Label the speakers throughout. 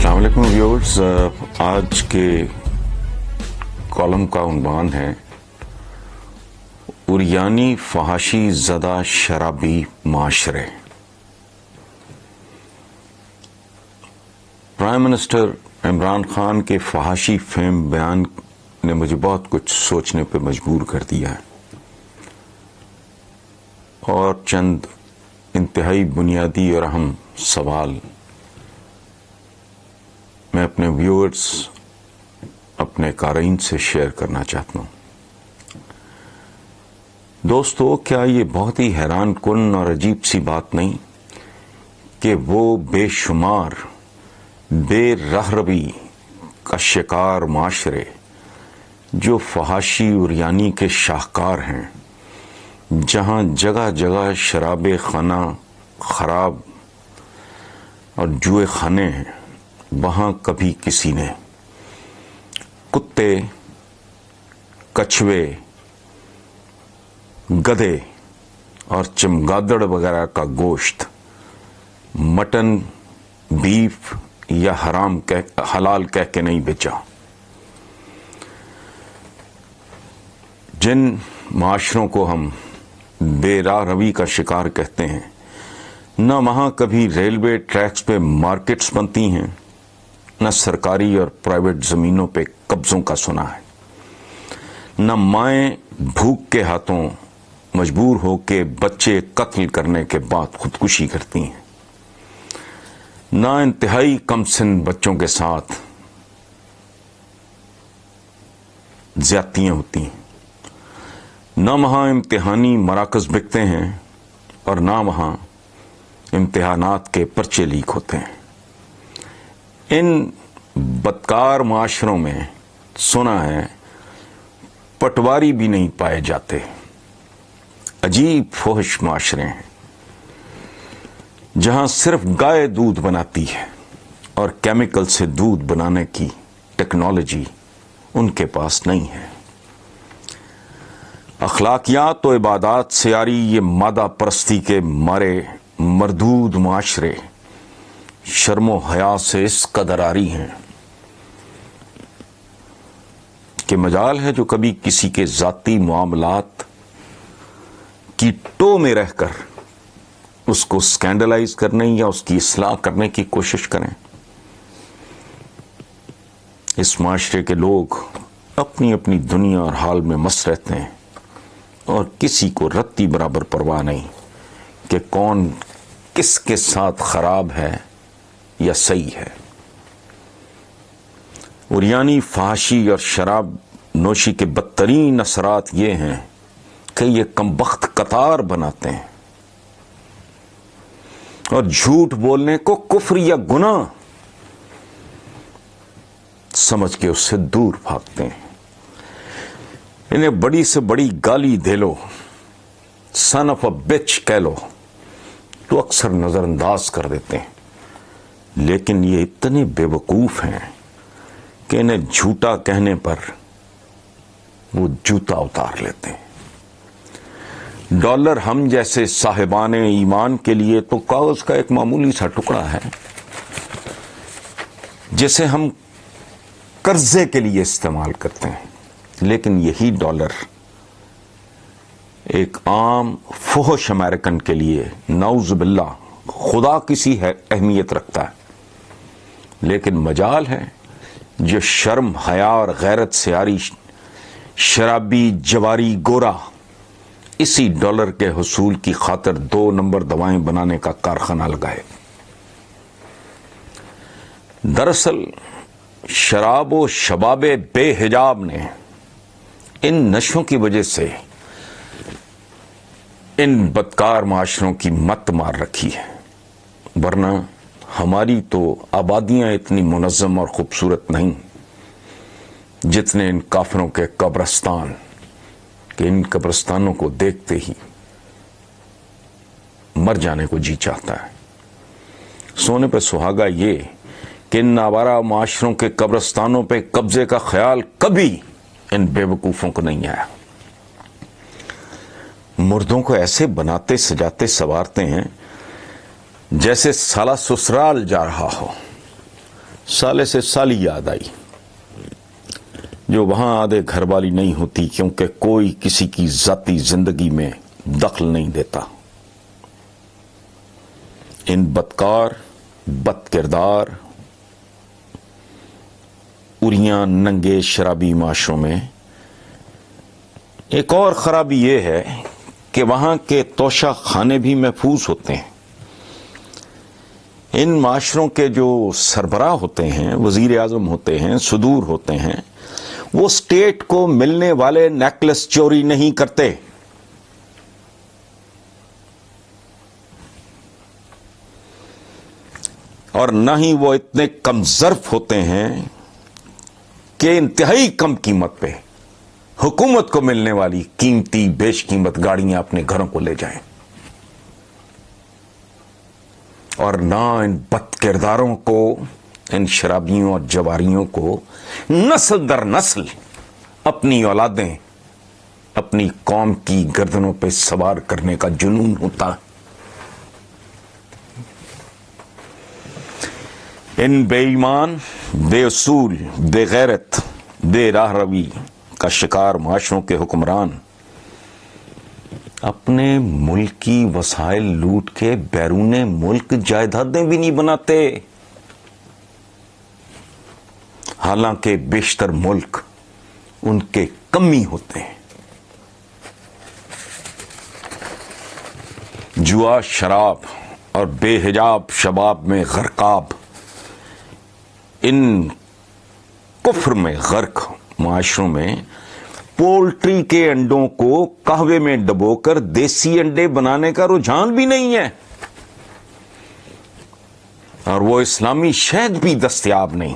Speaker 1: السلام علیکم ویورز، آج کے کالم کا عنوان ہے عریانی فحاشی زدہ شرابی معاشرے۔ پرائم منسٹر عمران خان کے فحاشی فیم بیان نے مجھے بہت کچھ سوچنے پہ مجبور کر دیا ہے، اور چند انتہائی بنیادی اور اہم سوال میں اپنے ویورز، اپنے قارئین سے شیئر کرنا چاہتا ہوں۔ دوستو، کیا یہ بہت ہی حیران کن اور عجیب سی بات نہیں کہ وہ بے شمار بے رہروی کا شکار معاشرے جو فحاشی عریانی کے شاہکار ہیں، جہاں جگہ جگہ شراب خانہ خراب اور جوئے خانے ہیں، وہاں کبھی کسی نے کتے، کچھوے، گدھے اور چمگادڑ وغیرہ کا گوشت مٹن، بیف یا حلال کہہ کے نہیں بیچا۔ جن معاشروں کو ہم بے راہ روی کا شکار کہتے ہیں، نہ وہاں کبھی ریلوے ٹریکس پہ مارکیٹس بنتی ہیں، نہ سرکاری اور پرائیویٹ زمینوں پہ قبضوں کا سنا ہے، نہ مائیں بھوک کے ہاتھوں مجبور ہو کے بچے قتل کرنے کے بعد خودکشی کرتی ہیں، نہ انتہائی کم سن بچوں کے ساتھ زیادتیاں ہوتی ہیں، نہ وہاں امتحانی مراکز بکتے ہیں، اور نہ وہاں امتحانات کے پرچے لیک ہوتے ہیں۔ ان بدکار معاشروں میں سنا ہے پٹواری بھی نہیں پائے جاتے۔ عجیب فحش معاشرے ہیں جہاں صرف گائے دودھ بناتی ہے اور کیمیکل سے دودھ بنانے کی ٹیکنالوجی ان کے پاس نہیں ہے۔ اخلاقیات و عبادات سے آری یہ مادہ پرستی کے مارے مردود معاشرے شرم و حیا سے اس قدر آری ہیں کہ مجال ہے جو کبھی کسی کے ذاتی معاملات کی ٹو میں رہ کر اس کو سکینڈلائز کرنے یا اس کی اصلاح کرنے کی کوشش کریں۔ اس معاشرے کے لوگ اپنی اپنی دنیا اور حال میں مست رہتے ہیں، اور کسی کو رتی برابر پرواہ نہیں کہ کون کس کے ساتھ خراب ہے یا صحیح ہے۔ عریانی فحاشی اور شراب نوشی کے بدترین اثرات یہ ہیں کہ یہ کمبخت قطار بناتے ہیں اور جھوٹ بولنے کو کفر یا گناہ سمجھ کے اس سے دور بھاگتے ہیں۔ انہیں بڑی سے بڑی گالی دے لو، سن آف اے بچ کہہ لو، تو اکثر نظر انداز کر دیتے ہیں، لیکن یہ اتنے بے وقوف ہیں کہ انہیں جھوٹا کہنے پر وہ جوتا اتار لیتے ہیں۔ ڈالر ہم جیسے صاحبان ایمان کے لیے تو کاغذ کا ایک معمولی سا ٹکڑا ہے جسے ہم قرضے کے لیے استعمال کرتے ہیں، لیکن یہی ڈالر ایک عام فحش امریکن کے لیے نعوذ باللہ خدا کسی اہمیت رکھتا ہے۔ لیکن مجال ہے جو شرم، حیا اور غیرت سے آری شرابی جواری گورا اسی ڈالر کے حصول کی خاطر 2 نمبر دوائیں بنانے کا کارخانہ لگائے۔ دراصل شراب و شباب بے حجاب نے ان نشوں کی وجہ سے ان بدکار معاشروں کی مت مار رکھی ہے، ورنہ ہماری تو آبادیاں اتنی منظم اور خوبصورت نہیں جتنے ان کافروں کے قبرستان، کہ ان قبرستانوں کو دیکھتے ہی مر جانے کو جی چاہتا ہے۔ سونے پہ سہاگا یہ کہ ان آوارہ معاشروں کے قبرستانوں پہ قبضے کا خیال کبھی ان بے وقوفوں کو نہیں آیا۔ مردوں کو ایسے بناتے سجاتے سوارتے ہیں جیسے سالہ سسرال جا رہا ہو، سالے سے سالی یاد آئی جو وہاں آدھے گھر والی نہیں ہوتی کیونکہ کوئی کسی کی ذاتی زندگی میں دخل نہیں دیتا. ان بدکار، بد کردار، اریاں ننگے شرابی معاشروں میں ایک اور خرابی یہ ہے کہ وہاں کے توشہ خانے بھی محفوظ ہوتے ہیں. ان معاشروں کے جو سربراہ ہوتے ہیں، وزیر اعظم ہوتے ہیں، صدور ہوتے ہیں، وہ اسٹیٹ کو ملنے والے نیکلس چوری نہیں کرتے. اور نہ ہی وہ اتنے کم ظرف ہوتے ہیں کہ انتہائی کم قیمت پہ حکومت کو ملنے والی قیمتی بیش قیمت گاڑیاں اپنے گھروں کو لے جائیں. اور نہ ان بد کرداروں کو، ان شرابیوں اور جواریوں کو نسل در نسل اپنی اولادیں اپنی قوم کی گردنوں پہ سوار کرنے کا جنون ہوتا. ان بے ایمان، بے اصول، بے غیرت، بے راہ روی کا شکار معاشروں کے حکمران اپنے ملک کی وسائل لوٹ کے بیرون ملک جائیدادیں بھی نہیں بناتے، حالانکہ بیشتر ملک ان کے کمی ہوتے ہیں. جوا، شراب اور بے حجاب شباب میں غرقاب ان کفر میں غرق معاشروں میں پولٹری کے انڈوں کو قہوے میں ڈبو کر دیسی انڈے بنانے کا رجحان بھی نہیں ہے، اور وہ اسلامی شہد بھی دستیاب نہیں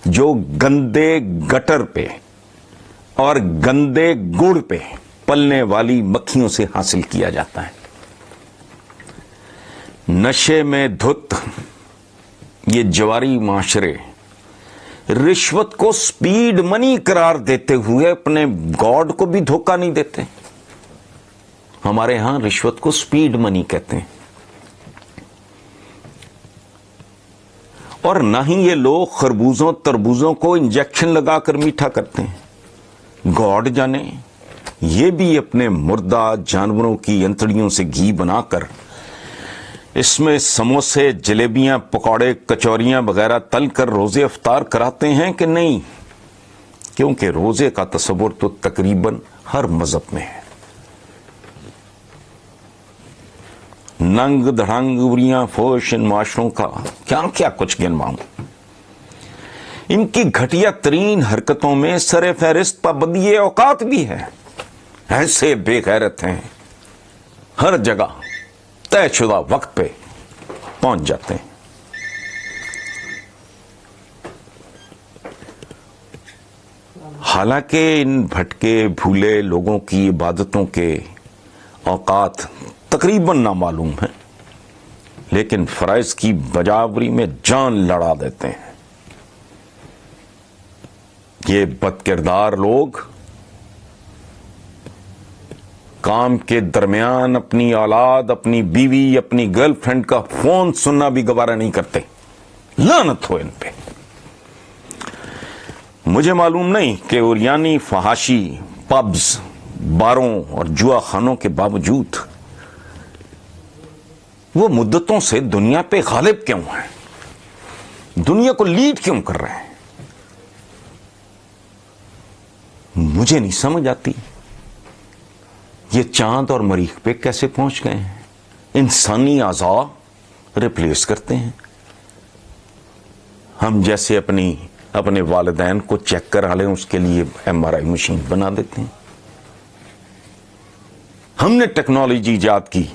Speaker 1: جو گندے گٹر پہ اور گندے گڑ پہ پلنے والی مکھیوں سے حاصل کیا جاتا ہے. نشے میں دھت یہ جواری معاشرے رشوت کو سپیڈ منی قرار دیتے ہوئے اپنے گاڈ کو بھی دھوکہ نہیں دیتے. ہمارے ہاں رشوت کو سپیڈ منی کہتے ہیں. اور نہ ہی یہ لوگ خربوزوں تربوزوں کو انجیکشن لگا کر میٹھا کرتے ہیں. گاڈ جانے یہ بھی اپنے مردہ جانوروں کی انتڑیوں سے گھی بنا کر اس میں سموسے، جلیبیاں، پکوڑے، کچوریاں وغیرہ تل کر روزے افطار کراتے ہیں کہ نہیں؟ کیونکہ روزے کا تصور تو تقریباً ہر مذہب میں ہے. ننگ دھڑنگ اریاں فوش ان معاشروں کا کیا کیا کچھ گنواؤں. ان کی گھٹیا ترین حرکتوں میں سر فہرست پابندی اوقات بھی ہے. ایسے بے غیرت ہیں، ہر جگہ طے شدہ وقت پہ پہنچ جاتے ہیں. حالانکہ ان بھٹکے بھولے لوگوں کی عبادتوں کے اوقات تقریباً نامعلوم ہیں، لیکن فرائض کی بجاوری میں جان لڑا دیتے ہیں. یہ بد کردار لوگ کام کے درمیان اپنی اولاد، اپنی بیوی، اپنی گرل فرینڈ کا فون سننا بھی گوارا نہیں کرتے. لعنت ہو ان پہ. مجھے معلوم نہیں کہ اوریانی فحاشی پبز، باروں اور جوا خانوں کے باوجود وہ مدتوں سے دنیا پہ غالب کیوں ہیں، دنیا کو لیڈ کیوں کر رہے ہیں، مجھے نہیں سمجھ آتی. یہ چاند اور مریخ پہ کیسے پہنچ گئے ہیں؟ انسانی اعضاء ریپلیس کرتے ہیں. ہم جیسے اپنے والدین کو چیک کرا لیں اس کے لیے MRI مشین بنا دیتے ہیں. ہم نے ٹیکنالوجی ایجاد کی،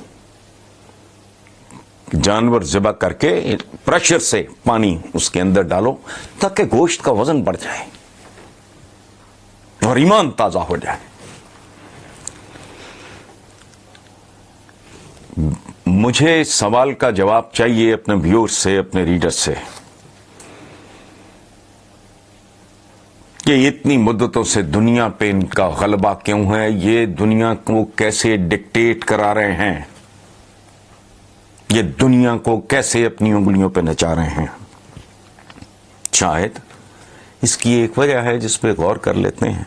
Speaker 1: جانور ذبح کر کے پریشر سے پانی اس کے اندر ڈالو تاکہ گوشت کا وزن بڑھ جائے اور ایمان تازہ ہو جائے. مجھے سوال کا جواب چاہیے اپنے ویور سے، اپنے ریڈر سے، کہ اتنی مدتوں سے دنیا پہ ان کا غلبہ کیوں ہے؟ یہ دنیا کو کیسے ڈکٹیٹ کرا رہے ہیں؟ یہ دنیا کو کیسے اپنی انگلیوں پہ نچا رہے ہیں؟ شاید اس کی ایک وجہ ہے جس پہ غور کر لیتے ہیں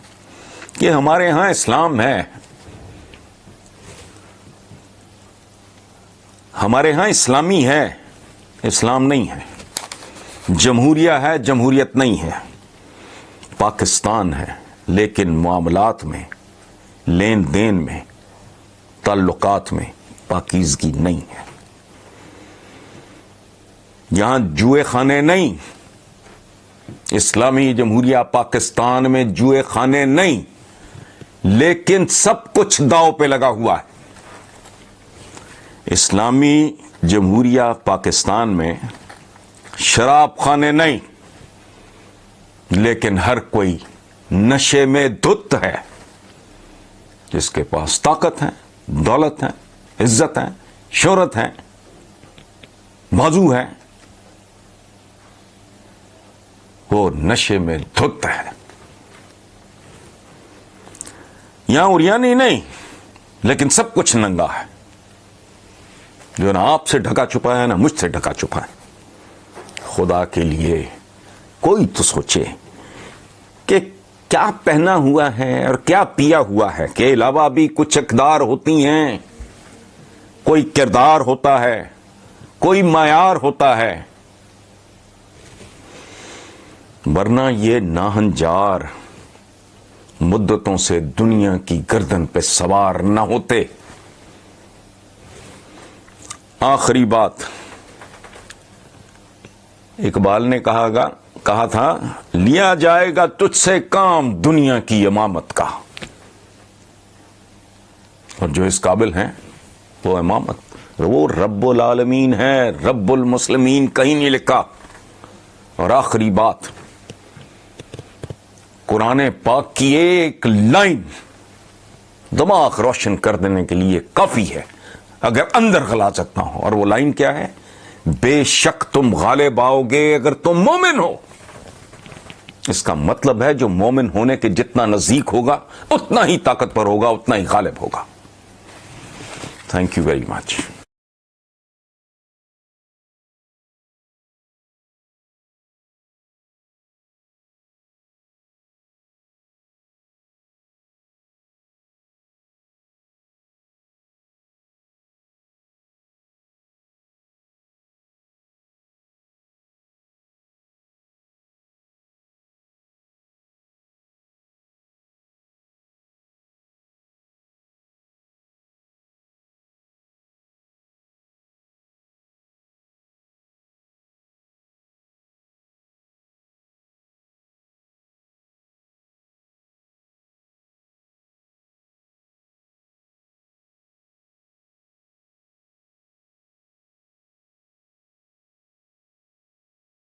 Speaker 1: کہ ہمارے ہاں اسلام ہے، ہمارے ہاں اسلامی ہے، اسلام نہیں ہے، جمہوریہ ہے، جمہوریت نہیں ہے، پاکستان ہے، لیکن معاملات میں، لین دین میں، تعلقات میں پاکیزگی نہیں ہے۔ یہاں جوئے خانے نہیں، اسلامی جمہوریہ پاکستان میں جوئے خانے نہیں، لیکن سب کچھ داؤ پہ لگا ہوا ہے۔ اسلامی جمہوریہ پاکستان میں شراب خانے نہیں، لیکن ہر کوئی نشے میں دھت ہے، جس کے پاس طاقت ہے، دولت ہے، عزت ہے، شہرت ہے، بازو ہے، وہ نشے میں دھت ہے۔ یہاں اریانی نہیں، لیکن سب کچھ ننگا ہے، جو نہ آپ سے ڈھکا چھپا ہے نہ مجھ سے ڈھکا چھپا ہے۔ خدا کے لیے کوئی تو سوچے کہ کیا پہنا ہوا ہے اور کیا پیا ہوا ہے، کے علاوہ بھی کچھ اقدار ہوتی ہیں، کوئی کردار ہوتا ہے، کوئی معیار ہوتا ہے، ورنہ یہ ناہنجار مدتوں سے دنیا کی گردن پہ سوار نہ ہوتے۔ آخری بات، اقبال نے کہا تھا، لیا جائے گا تجھ سے کام دنیا کی امامت کا، اور جو اس قابل ہیں وہ امامت، وہ رب العالمین ہے، رب المسلمین کہیں نہیں لکھا۔ اور آخری بات، قرآن پاک کی ایک لائن دماغ روشن کر دینے کے لیے کافی ہے اگر اندر غلاظت نہ ہو، اور وہ لائن کیا ہے؟ بے شک تم غالب آؤ گے اگر تم مومن ہو۔ اس کا مطلب ہے جو مومن ہونے کے جتنا نزدیک ہوگا اتنا ہی طاقتور ہوگا، اتنا ہی غالب ہوگا۔ Thank you very much.